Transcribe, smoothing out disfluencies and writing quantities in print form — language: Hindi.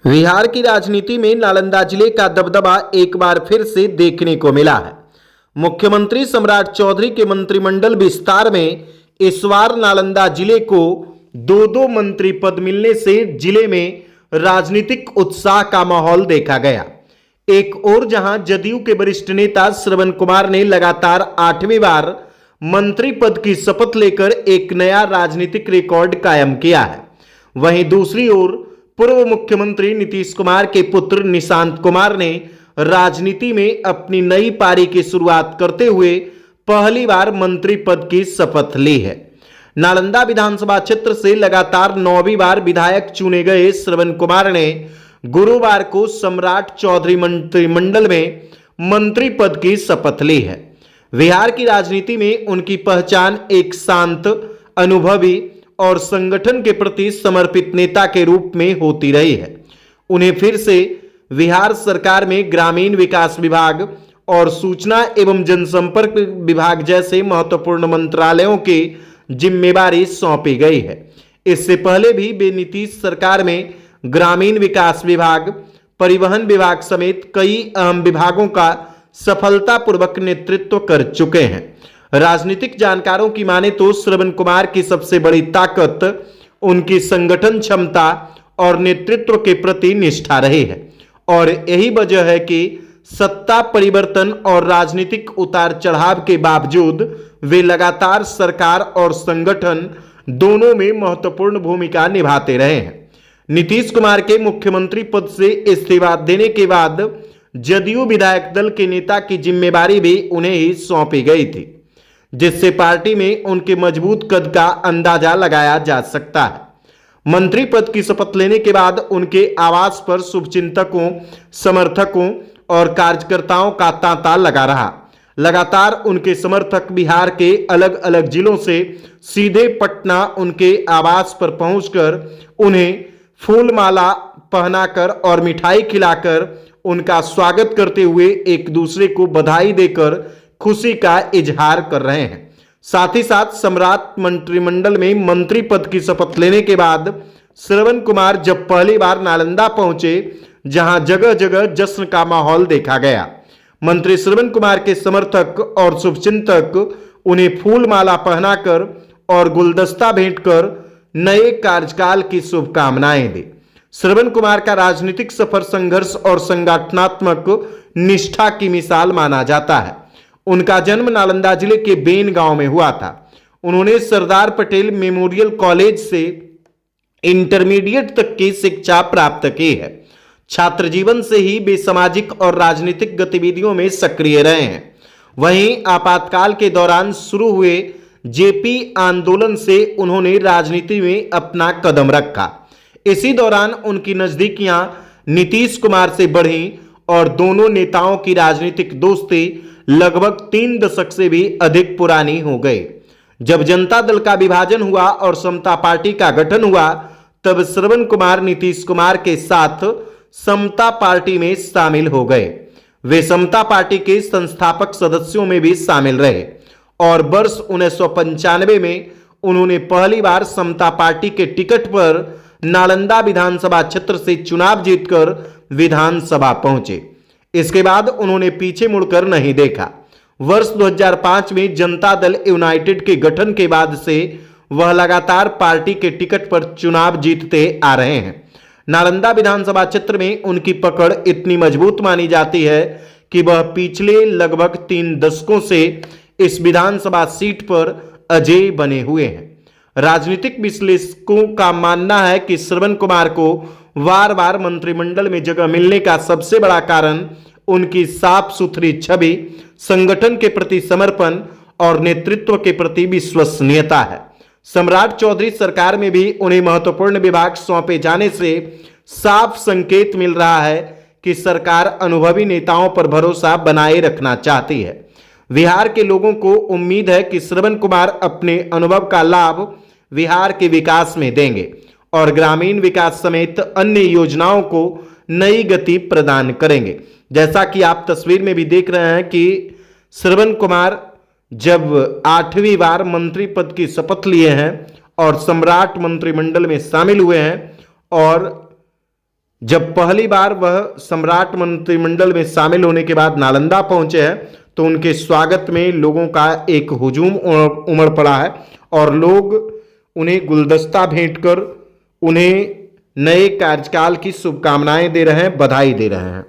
बिहार की राजनीति में नालंदा जिले का दबदबा एक बार फिर से देखने को मिला है। मुख्यमंत्री सम्राट चौधरी के मंत्रिमंडल विस्तार में इस बार नालंदा जिले को दो मंत्री पद मिलने से जिले में राजनीतिक उत्साह का माहौल देखा गया। एक और जहां जदयू के वरिष्ठ नेता श्रवण कुमार ने लगातार 8वीं बार मंत्री पद की शपथ लेकर एक नया राजनीतिक रिकॉर्ड कायम किया है, वहीं दूसरी ओर पूर्व मुख्यमंत्री नीतीश कुमार के पुत्र निशांत कुमार ने राजनीति में अपनी नई पारी की शुरुआत करते हुए पहली बार मंत्री पद की शपथ ली है। नालंदा विधानसभा क्षेत्र से लगातार 9वीं बार विधायक चुने गए श्रवण कुमार ने गुरुवार को सम्राट चौधरी मंत्रिमंडल में मंत्री पद की शपथ ली है। बिहार की राजनीति में उनकी पहचान एक शांत, अनुभवी और संगठन के प्रति समर्पित नेता के रूप में होती रही है। उन्हें फिर से बिहार सरकार में ग्रामीण विकास विभाग और सूचना एवं जनसंपर्क विभाग जैसे महत्वपूर्ण मंत्रालयों की जिम्मेदारी सौंपी गई है। इससे पहले भी वे नीतीश सरकार में ग्रामीण विकास विभाग, परिवहन विभाग समेत कई अहम विभागों का सफलतापूर्वक नेतृत्व कर चुके हैं। राजनीतिक जानकारों की माने तो श्रवण कुमार की सबसे बड़ी ताकत उनकी संगठन क्षमता और नेतृत्व के प्रति निष्ठा रही है, और यही वजह है कि सत्ता परिवर्तन और राजनीतिक उतार चढ़ाव के बावजूद वे लगातार सरकार और संगठन दोनों में महत्वपूर्ण भूमिका निभाते रहे हैं। नीतीश कुमार के मुख्यमंत्री पद से इस्तीफा देने के बाद जदयू विधायक दल के नेता की जिम्मेदारी भी उन्हें ही सौंपी गई थी, जिससे पार्टी में उनके मजबूत कद का अंदाजा लगाया जा सकता है। मंत्री पद की शपथ लेने के बाद उनके आवास पर शुभचिंतकों, समर्थकों और कार्यकर्ताओं का तांता लगा रहा। लगातार उनके समर्थक बिहार के अलग अलग जिलों से सीधे पटना उनके आवास पर पहुंचकर उन्हें फूलमाला पहनाकर और मिठाई खिलाकर उनका स्वागत करते हुए एक दूसरे को बधाई देकर खुशी का इजहार कर रहे हैं। साथ ही साथ सम्राट मंत्रिमंडल में मंत्री पद की शपथ लेने के बाद श्रवण कुमार जब पहली बार नालंदा पहुंचे, जहां जगह जगह जश्न का माहौल देखा गया। मंत्री श्रवण कुमार के समर्थक और शुभचिंतक उन्हें फूलमाला पहनाकर और गुलदस्ता भेंटकर नए कार्यकाल की शुभकामनाएं दी। श्रवण कुमार का राजनीतिक सफर संघर्ष और संगठनात्मक निष्ठा की मिसाल माना जाता है। उनका जन्म नालंदा जिले के बेन गांव में हुआ था। उन्होंने सरदार पटेल मेमोरियल कॉलेज से इंटरमीडिएट तक की शिक्षा प्राप्त की है। छात्र जीवन से ही वे सामाजिक और राजनीतिक गतिविधियों में सक्रिय रहे हैं। वहीं आपातकाल के दौरान शुरू हुए जेपी आंदोलन से उन्होंने राजनीति में अपना कदम रखा। इसी दौरान उनकी नजदीकियां नीतीश कुमार से बढ़ी और दोनों नेताओं की राजनीतिक दोस्ती लगभग 3 दशक से भी अधिक पुरानी हो गई। जब जनता दल का विभाजन हुआ और समता पार्टी का गठन हुआ, तब श्रवण कुमार नीतीश कुमार के साथ समता पार्टी में शामिल हो गए। वे समता पार्टी के संस्थापक सदस्यों में भी शामिल रहे और वर्ष 1995 में उन्होंने पहली बार समता पार्टी के टिकट पर नालंदा विधानसभा क्षेत्र से चुनाव जीतकर विधानसभा पहुंचे। इसके बाद उन्होंने पीछे मुड़कर नहीं देखा। वर्ष 2005 में जनता दल यूनाइटेड के गठन के बाद से वह लगातार पार्टी के टिकट पर चुनाव जीतते आ रहे हैं। नालंदा विधानसभा क्षेत्र में उनकी पकड़ इतनी मजबूत मानी जाती है कि वह पिछले लगभग 3 दशकों से इस विधानसभा सीट पर अजेय बने हुए हैं। राजनीतिक विश्लेषकों का मानना है कि श्रवण कुमार को बार बार मंत्रिमंडल में जगह मिलने का सबसे बड़ा कारण उनकी साफ सुथरी छवि, संगठन के प्रति समर्पण और नेतृत्व के प्रति विश्वसनीयता है। सम्राट चौधरी सरकार में भी उन्हें महत्वपूर्ण विभाग सौंपे जाने से साफ संकेत मिल रहा है कि सरकार अनुभवी नेताओं पर भरोसा बनाए रखना चाहती है। बिहार के लोगों को उम्मीद है कि श्रवण कुमार अपने अनुभव का लाभ बिहार के विकास में देंगे और ग्रामीण विकास समेत अन्य योजनाओं को नई गति प्रदान करेंगे। जैसा कि आप तस्वीर में भी देख रहे हैं कि श्रवण कुमार जब 8वीं बार मंत्री पद की शपथ लिए हैं और सम्राट मंत्रिमंडल में शामिल हुए हैं और जब पहली बार वह सम्राट मंत्रिमंडल में शामिल होने के बाद नालंदा पहुंचे हैं तो उनके स्वागत में लोगों का एक हुजूम उमड़ पड़ा है और लोग उन्हें गुलदस्ता भेंट कर उन्हें नए कार्यकाल की शुभकामनाएं दे रहे हैं, बधाई दे रहे हैं।